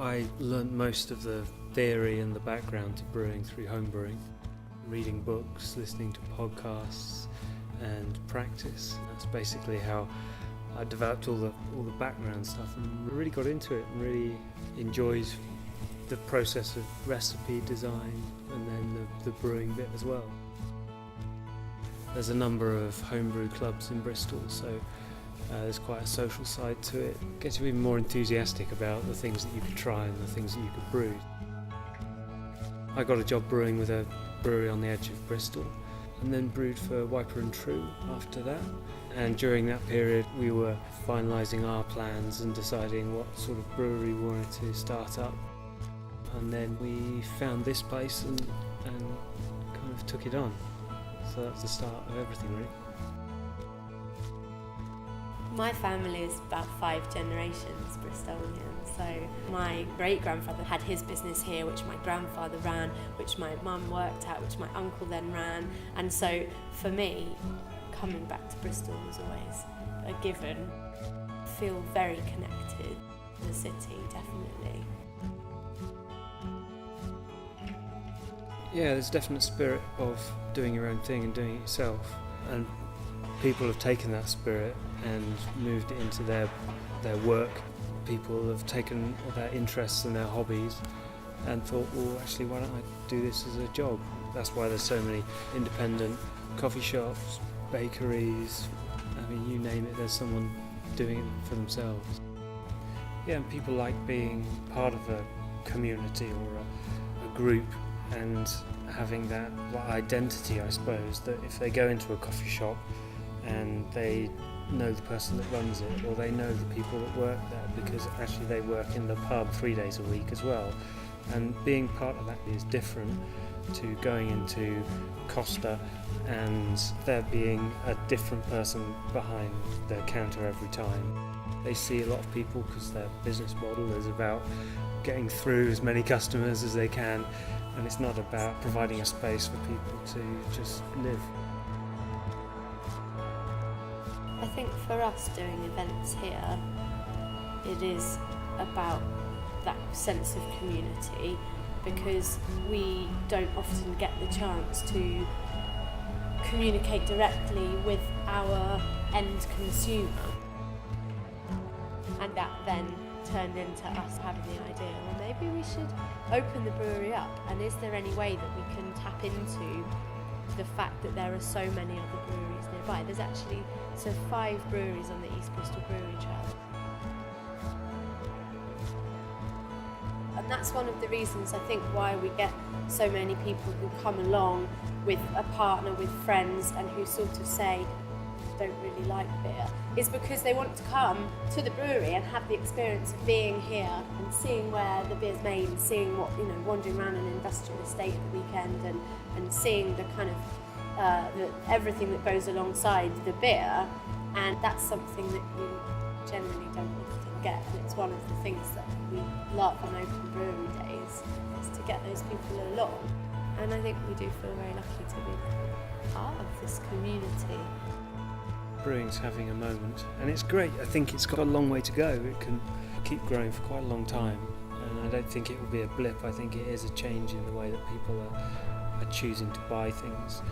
I learnt most of the theory and the background to brewing through home brewing, reading books, listening to podcasts and practice. That's basically how I developed all the background stuff and really got into it and really enjoyed the process of recipe design and then the brewing bit as well. There's a number of homebrew clubs in Bristol, so there's quite a social side to it. It gets you even more enthusiastic about the things that you could try and the things that you could brew. I got a job brewing with a brewery on the edge of Bristol and then brewed for Wiper and True after that. And during that period we were finalising our plans and deciding what sort of brewery we wanted to start up. And then we found this place and kind of took it on. So that was the start of everything, really. My family is about 5 generations Bristolian. So my great-grandfather had his business here, which my grandfather ran, which my mum worked at, which my uncle then ran. And so for me, coming back to Bristol was always a given. I feel very connected to the city, definitely. Yeah, there's a definite spirit of doing your own thing and doing it yourself. And people have taken that spirit and moved it into their work. People have taken their interests and their hobbies and thought, well, actually, why don't I do this as a job? That's why there's so many independent coffee shops, bakeries, I mean, you name it, there's someone doing it for themselves. Yeah, and people like being part of a community or a group and having that identity, I suppose, that if they go into a coffee shop and they know the person that runs it, or they know the people that work there, because actually they work in the pub 3 days a week as well. And being part of that is different to going into Costa and there being a different person behind the counter every time. They see a lot of people because their business model is about getting through as many customers as they can, and it's not about providing a space for people to just live. I think for us doing events here, it is about that sense of community, because we don't often get the chance to communicate directly with our end consumer. And that then turned into us having the idea, well, maybe we should open the brewery up, and is there any way that we can tap into the fact that there are so many other breweries nearby? There's actually 5 breweries on the East Bristol Brewery Trail. And that's one of the reasons, I think, why we get so many people who come along with a partner, with friends, and who sort of say, don't really like beer, is because they want to come to the brewery and have the experience of being here and seeing where the beer's made and seeing what, wandering around an industrial estate at the weekend and seeing the kind of everything that goes alongside the beer. And that's something that you generally don't often get, and it's one of the things that we love on Open Brewery Days, is to get those people along. And I think we do feel very lucky to be part of this community. Brewing's having a moment, and it's great. I think it's got a long way to go. It can keep growing for quite a long time, and I don't think it will be a blip. I think it is a change in the way that people are choosing to buy things.